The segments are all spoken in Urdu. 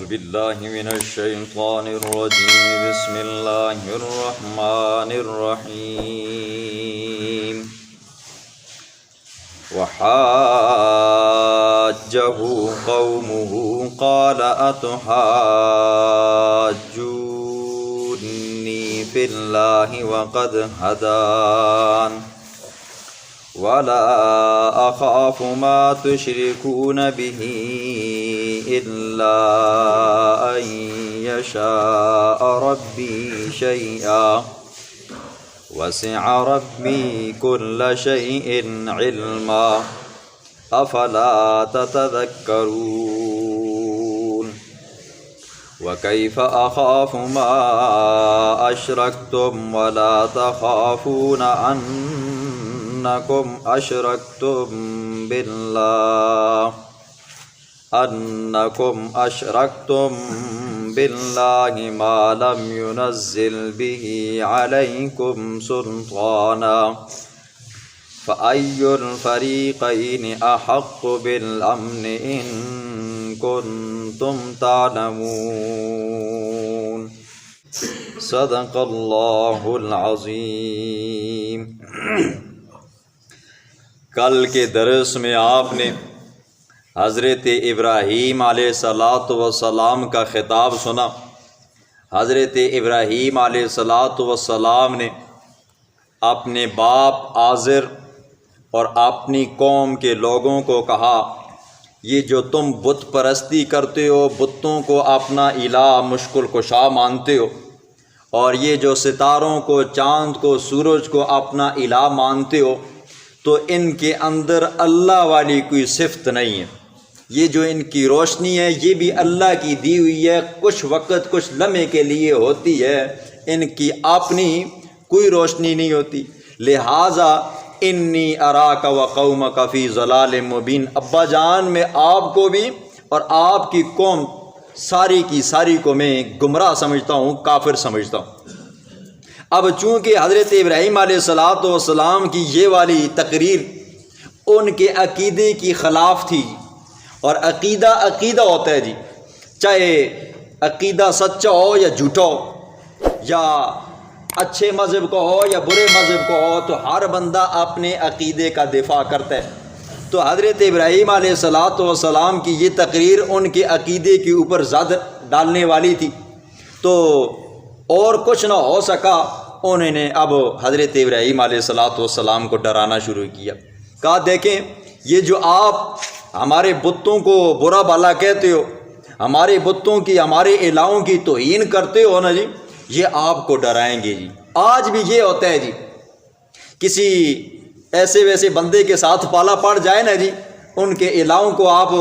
بالله من الشيطان الرجيم بسم الله الرحمن الرحيم وحاجه قومه قال أتحاجوني في الله وقد هدان ولا أخاف ما تشركون به إلا أن يشاء ربي شيئا وسع ربي كل شيء علما أفلا تتذكرون وكيف أخاف ما أشركتم ولا تخافون أنكم أشركتم بالله ما لم ينزل به عليكم سلطانا فأي الفريقين أحق بالأمن إن كنتم تعلمون صدق اللہ العظیم۔ کل کے درس میں آپ نے حضرت ابراہیم علیہ السلام کا خطاب سنا۔ حضرت ابراہیم علیہ السلام نے اپنے باپ آزر اور اپنی قوم کے لوگوں کو کہا، یہ جو تم بت پرستی کرتے ہو، بتوں کو اپنا الہ مشکل کشا مانتے ہو، اور یہ جو ستاروں کو، چاند کو، سورج کو اپنا الہ مانتے ہو، تو ان کے اندر اللہ والی کوئی صفت نہیں ہے۔ یہ جو ان کی روشنی ہے یہ بھی اللہ کی دی ہوئی ہے، کچھ وقت کچھ لمحے کے لیے ہوتی ہے، ان کی اپنی کوئی روشنی نہیں ہوتی۔ لہٰذا انی اراک و قومک فی ضلال مبین، ابا جان میں آپ کو بھی اور آپ کی قوم ساری کی ساری کو میں گمراہ سمجھتا ہوں، کافر سمجھتا ہوں۔ اب چونکہ حضرت ابراہیم علیہ السلام کی یہ والی تقریر ان کے عقیدے کی خلاف تھی، اور عقیدہ عقیدہ ہوتا ہے جی، چاہے عقیدہ سچا ہو یا جھوٹا ہو، یا اچھے مذہب کو ہو یا برے مذہب کو ہو، تو ہر بندہ اپنے عقیدے کا دفاع کرتا ہے۔ تو حضرت ابراہیم علیہ السلام کی یہ تقریر ان کے عقیدے کے اوپر زد ڈالنے والی تھی، تو اور کچھ نہ ہو سکا، انہوں نے اب حضرت ابراہیم علیہ السلام کو ڈرانا شروع کیا۔ کہا دیکھیں، یہ جو آپ ہمارے بتوں کو برا بھلا کہتے ہو، ہمارے بتوں کی، ہمارے الہوں کی توہین کرتے ہو نا جی، یہ آپ کو ڈرائیں گے جی۔ آج بھی یہ ہوتا ہے جی، کسی ایسے ویسے بندے کے ساتھ پالا پڑ جائے نا جی، ان کے الہوں کو آپ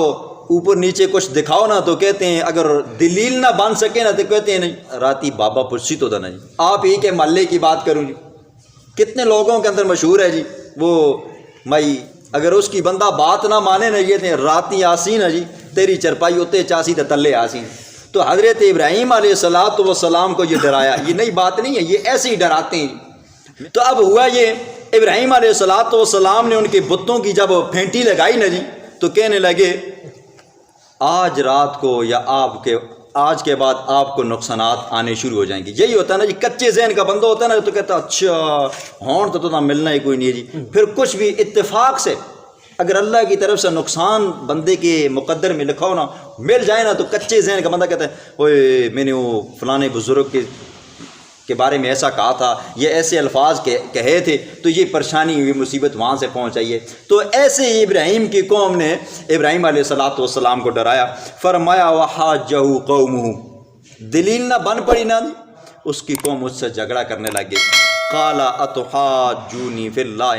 اوپر نیچے کچھ دکھاؤ نا تو کہتے ہیں، اگر دلیل نہ بن سکے نا تو کہتے ہیں نہیں راتی بابا پرسی تو نا جی۔ آپ ہی کے محلے کی بات کروں جی، کتنے لوگوں کے اندر مشہور ہے جی، وہ مائی اگر اس کی بندہ بات نہ مانے نا، یہ تھے راتی آسی نا جی، تیری چرپائی ہوتے چاسی تو تلے آسی۔ تو حضرت ابراہیم علیہ السلام کو یہ ڈرایا، یہ نئی بات نہیں ہے، یہ ایسے ہی ڈراتے ہیں۔ تو اب ہوا یہ، ابراہیم علیہ السلام نے ان کے بتوں کی جب پھینٹی لگائی نا جی، تو کہنے لگے آج رات کو یا آج کے بعد آپ کو نقصانات آنے شروع ہو جائیں گے۔ یہی ہوتا ہے نا جی، کچے ذہن کا بندہ ہوتا ہے نا تو کہتا ہے اچھا ہون تو نہ ملنا ہی کوئی نہیں ہے جی۔ پھر کچھ بھی اتفاق سے اگر اللہ کی طرف سے نقصان بندے کے مقدر میں لکھا ہو نا، مل جائے نا، تو کچے ذہن کا بندہ کہتا ہے اوئے میں نے وہ فلانے بزرگ کے بارے میں ایسا کہا تھا، یہ ایسے الفاظ کہے تھے، تو یہ پریشانی ہوئی، مصیبت وہاں سے پہنچ آئی ہے۔ تو ایسے ہی ابراہیم کی قوم نے ابراہیم علیہ السلام کو ڈرایا۔ فرمایا وحاجہ قومہ، دلیل نہ بن پڑی نا، اس کی قوم اس سے جھگڑا کرنے لگے۔ قال اتحاجونی فی اللہ،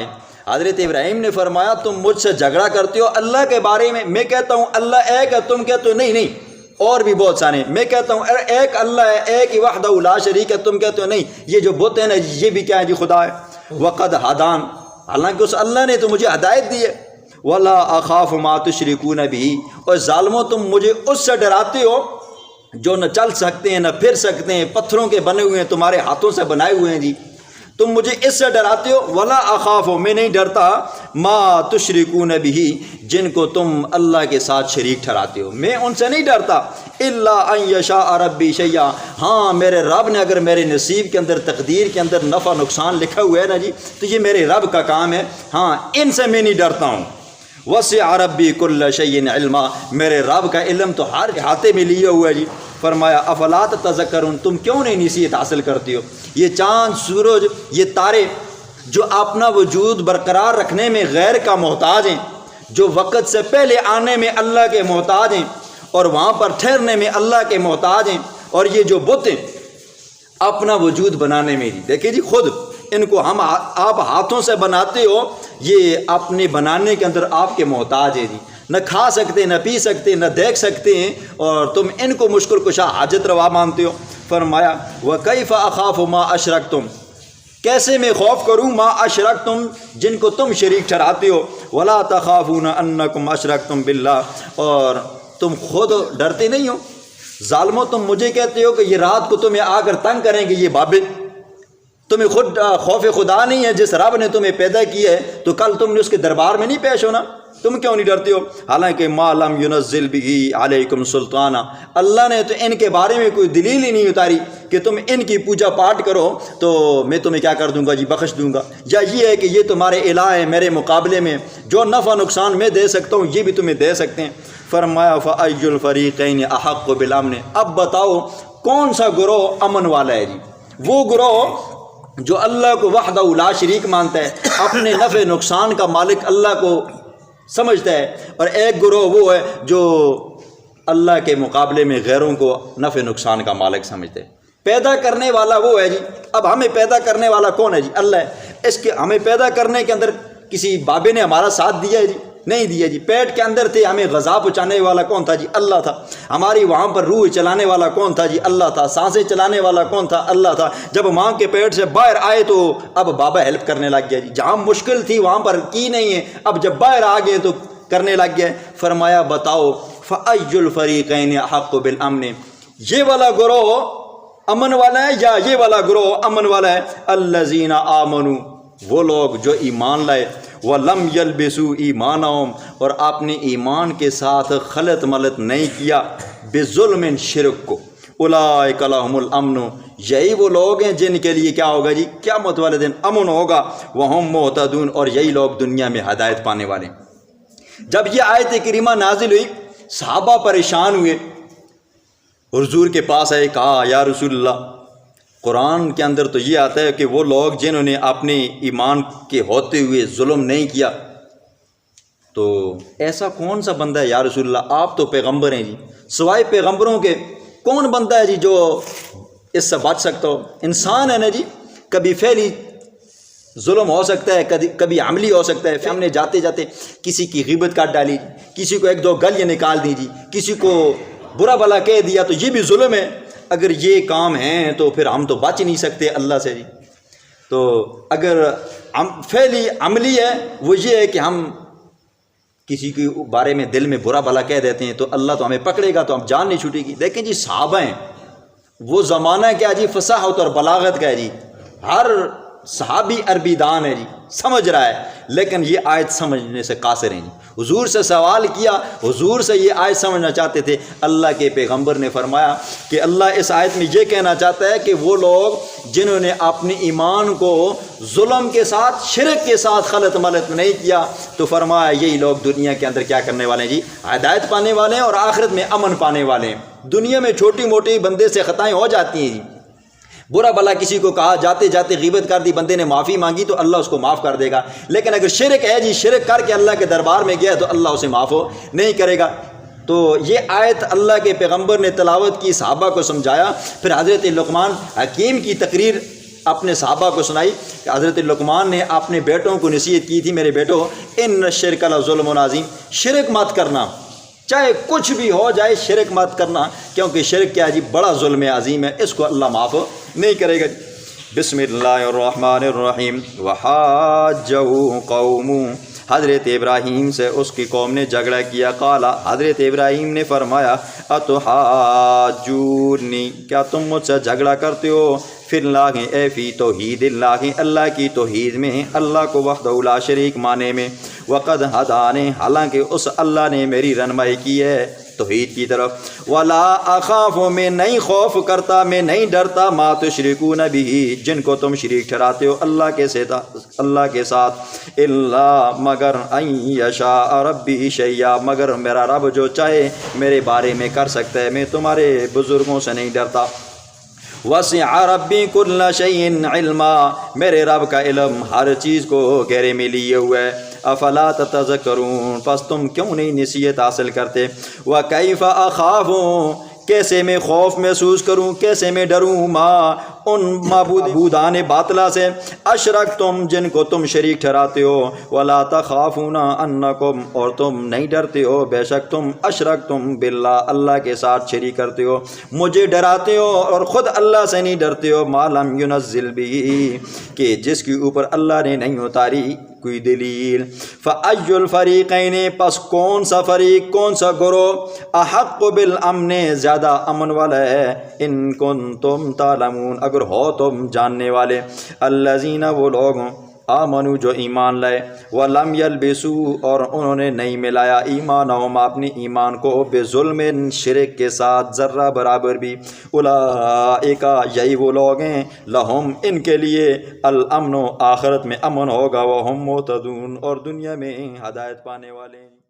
حضرت ابراہیم نے فرمایا تم مجھ سے جھگڑا کرتے ہو اللہ کے بارے میں کہتا ہوں اللہ ایک ہے، تم کہتے ہو نہیں اور بھی بہت سارے، میں کہتا ہوں ایک اللہ ہے، ایک ہی وحدہ لا شریک ہے، تم کہتے ہو نہیں یہ جو بت ہے نا یہ بھی کیا ہے جی، خدا ہے۔ وقد ہدان، حالانکہ اس اللہ نے تو مجھے ہدایت دی ہے۔ ولا اخاف ما تشرکون به، اور ظالموں تم مجھے اس سے ڈراتے ہو جو نہ چل سکتے ہیں نہ پھر سکتے ہیں، پتھروں کے بنے ہوئے ہیں، تمہارے ہاتھوں سے بنائے ہوئے ہیں جی، تم مجھے اس سے ڈراتے ہو۔ ولا اخاف، میں نہیں ڈرتا، ما تشرکون به، جن کو تم اللہ کے ساتھ شریک ٹھہراتے ہو، میں ان سے نہیں ڈرتا۔ الا ان یشاء ربی شیئا، ہاں میرے رب نے اگر میرے نصیب کے اندر تقدیر کے اندر نفع نقصان لکھا ہوا ہے نا جی، تو یہ میرے رب کا کام ہے، ہاں ان سے میں نہیں ڈرتا ہوں۔ وسع ربی کل شیء علما، میرے رب کا علم تو ہر احاطے میں لیے ہوا ہے جی۔ فرمایا افلا تذکرون، تم کیوں نہیں نصیحت حاصل کرتی ہو؟ یہ چاند سورج یہ تارے جو اپنا وجود برقرار رکھنے میں غیر کا محتاج ہیں، جو وقت سے پہلے آنے میں اللہ کے محتاج ہیں اور وہاں پر ٹھہرنے میں اللہ کے محتاج ہیں، اور یہ جو بت ہیں اپنا وجود بنانے میں جی، دیکھیں جی خود ان کو آپ ہاتھوں سے بناتے ہو، یہ اپنے بنانے کے اندر آپ کے محتاج ہے جی، نہ کھا سکتے نہ پی سکتے نہ دیکھ سکتے ہیں، اور تم ان کو مشکل کشا حاجت روا مانتے ہو۔ فرمایا وَكَيْفَ أَخَافُ مَا أَشْرَكْتُمْ، کیسے میں خوف کروں ما اشرکتم جن کو تم شریک ٹھہراتے ہو، وَلَا تَخَافُونَ أَنَّكُمْ أَشْرَكْتُمْ بِاللَّهِ، اور تم خود ڈرتے نہیں ہو، ظالموں تم مجھے کہتے ہو کہ یہ رات کو تمہیں آ کر تنگ کریں گے یہ بابے، تمہیں خود خوف خدا نہیں ہے؟ جس رب نے تمہیں پیدا کیا ہے تو کل تم نے اس کے دربار میں نہیں پیش ہونا، تم کیوں نہیں ڈرتے ہو؟ حالانکہ ما لم ينزل به علیکم سلطانہ، اللہ نے تو ان کے بارے میں کوئی دلیل ہی نہیں اتاری کہ تم ان کی پوجا پاٹ کرو تو میں تمہیں کیا کر دوں گا جی، بخش دوں گا، یا یہ ہے کہ یہ تمہارے الہ ہیں میرے مقابلے میں، جو نفع نقصان میں دے سکتا ہوں یہ بھی تمہیں دے سکتے ہیں۔ فرمایا فَأَيُّ الْفَرِيقَيْنِ أَحَقُّ بِالْأَمْنِ، اب بتاؤ کون سا گروہ امن والا ہے جی؟ وہ گروہ جو اللہ کو وحدہ لا شریک مانتا ہے، اپنے نفع نقصان کا مالک اللہ کو سمجھتا ہے، اور ایک گروہ وہ ہے جو اللہ کے مقابلے میں غیروں کو نفع نقصان کا مالک سمجھتے ہیں۔ پیدا کرنے والا وہ ہے جی، اب ہمیں پیدا کرنے والا کون ہے جی؟ اللہ ہے۔ اس کے ہمیں پیدا کرنے کے اندر کسی بابے نے ہمارا ساتھ دیا ہے جی؟ نہیں دیا جی۔ پیٹ کے اندر تھے، ہمیں غذا پہنچانے والا کون تھا جی؟ اللہ تھا۔ ہماری وہاں پر روح چلانے والا کون تھا جی؟ اللہ تھا۔ سانسیں چلانے والا کون تھا؟ اللہ تھا۔ جب ماں کے پیٹ سے باہر آئے تو اب بابا ہیلپ کرنے لگ گیا جی، جہاں مشکل تھی وہاں پر کی نہیں ہے، اب جب باہر آ گئے تو کرنے لگ گئے۔ فرمایا بتاؤ فَأَيُّ الْفَرِيقَيْنِ أَحَقُّ بِالْأَمْنِ، یہ والا گروہ امن والا ہے یا یہ والا گروہ امن والا ہے؟ الَّذِينَ آمَنُوا، وہ لوگ جو ایمان لائے، وَلَمْ يَلْبِسُوا إِيمَانَهُمْ، اور آپ نے ایمان کے ساتھ خلط ملط نہیں کیا، بِظُلْمٍ شرک کو، اولئک لہم الامن، یہی وہ لوگ ہیں جن کے لیے کیا ہوگا جی؟ قیامت والے دن امن ہوگا، وہم مہتدون، اور یہی لوگ دنیا میں ہدایت پانے والے ہیں۔ جب یہ آیت کریمہ نازل ہوئی صحابہ پریشان ہوئے، حضور کے پاس آئے، کہا یا رسول اللہ، قرآن کے اندر تو یہ آتا ہے کہ وہ لوگ جنہوں نے اپنے ایمان کے ہوتے ہوئے ظلم نہیں کیا، تو ایسا کون سا بندہ ہے یا رسول اللہ؟ آپ تو پیغمبر ہیں جی، سوائے پیغمبروں کے کون بندہ ہے جی جو اس سے بچ سکتا ہو؟ انسان ہے نا جی، کبھی فعلی ظلم ہو سکتا ہے، کبھی عملی ہو سکتا ہے۔ ہم نے جاتے جاتے کسی کی غیبت کاٹ ڈالی، کسی کو ایک دو گالیاں نکال دی جی، کسی کو برا بھلا کہہ دیا، تو یہ بھی ظلم ہے۔ اگر یہ کام ہیں تو پھر ہم تو بچ ہی نہیں سکتے اللہ سے جی۔ تو اگر فعلی عملی ہے وہ یہ ہے کہ ہم کسی کے بارے میں دل میں برا بھلا کہہ دیتے ہیں تو اللہ تو ہمیں پکڑے گا، تو ہم جان نہیں چھوٹے گی۔ دیکھیں جی صحابہ ہیں، وہ زمانہ کیا جی، فصاحت اور بلاغت کا ہے جی، ہر صحابی عربی دان ہے جی، سمجھ رہا ہے، لیکن یہ آیت سمجھنے سے قاصر ہیں جی۔ حضور سے سوال کیا، حضور سے یہ آیت سمجھنا چاہتے تھے، اللہ کے پیغمبر نے فرمایا کہ اللہ اس آیت میں یہ کہنا چاہتا ہے کہ وہ لوگ جنہوں نے اپنے ایمان کو ظلم کے ساتھ شرک کے ساتھ خلط ملط نہیں کیا، تو فرمایا یہی لوگ دنیا کے اندر کیا کرنے والے ہیں جی؟ ہدایت پانے والے ہیں، اور آخرت میں امن پانے والے ہیں۔ دنیا میں چھوٹی موٹی بندے سے خطائیں ہو جاتی ہیں جی، برا بھلا کسی کو کہا، جاتے جاتے غیبت کر دی، بندے نے معافی مانگی تو اللہ اس کو معاف کر دے گا، لیکن اگر شرک ہے جی، شرک کر کے اللہ کے دربار میں گیا تو اللہ اسے معاف نہیں کرے گا۔ تو یہ آیت اللہ کے پیغمبر نے تلاوت کی، صحابہ کو سمجھایا، پھر حضرت لقمان حکیم کی تقریر اپنے صحابہ کو سنائی کہ حضرت لقمان نے اپنے بیٹوں کو نصیحت کی تھی، میرے بیٹو ان الشرک لظلم عظیم، شرک مت کرنا، چاہے کچھ بھی ہو جائے شرک مت کرنا، کیونکہ شرک کیا جی؟ بڑا ظلم عظیم ہے، اس کو اللہ معاف نہیں کرے گا۔ بسم اللہ الرحمن الرحیم۔ وحاجہ قوم، حضرت ابراہیم سے اس کی قوم نے جھگڑا کیا، قال، حضرت ابراہیم نے فرمایا، اتحاجونی، کیا تم مجھ سے جھگڑا کرتے ہو، فی اللہ، اے فی توحید اللہ، اللہ کی توحید میں، اللہ کو وحدہ لا شریک مانے میں، وقد ہدانے، حالانکہ اس اللہ نے میری رہنمائی کی ہے۔ توحید کی طرف۔ ولا اخاف میں نہیں خوف کرتا، میں نہیں ڈرتا، ما تشرکون به جن کو تم شریک ٹھہراتے ہو اللہ کے ساتھ، الا مگر ان یشاء ربی شیئا مگر میرا رب جو چاہے میرے بارے میں کر سکتا ہے، میں تمہارے بزرگوں سے نہیں ڈرتا۔ وسع ربی کل شیء علما میرے رب کا علم ہر چیز کو گھیرے میں لیے ہوئے ہے۔ افلا تتذکرون پس تم کیوں نہیں نصیحت حاصل کرتے۔ وکیف اخاف کیسے میں خوف محسوس کروں، کیسے میں ڈروں، ما ان معبودان باطلا سے، اشرکتم جن کو تم شریک ٹھہراتے ہو، ولا تخافون انکم اور تم نہیں ڈرتے ہو بے شک تم اشرکتم باللہ اللہ کے ساتھ شریک کرتے ہو، مجھے ڈراتے ہو اور خود اللہ سے نہیں ڈرتے ہو، ما لم ینزل بھی کہ جس کے اوپر اللہ نے نہیں اتاری کوئی دلیل۔ فأی الفریقین پس کون سا فریق کون سا گروہ، احق بالامن زیادہ امن والا ہے، ان کنتم تعلمون اگر ہو تم جاننے والے، الذین وہ لوگ آمنو جو ایمان لائے، ولم یلبسوا اور انہوں نے نہیں ملایا ایمانہم اپنے ایمان کو بظلم شرک کے ساتھ ذرہ برابر بھی، اولئک یہی وہ لوگ ہیں، لہم ان کے لیے الامن آخرت میں امن ہوگا، وہم مہتدون اور دنیا میں ہدایت پانے والے ہیں۔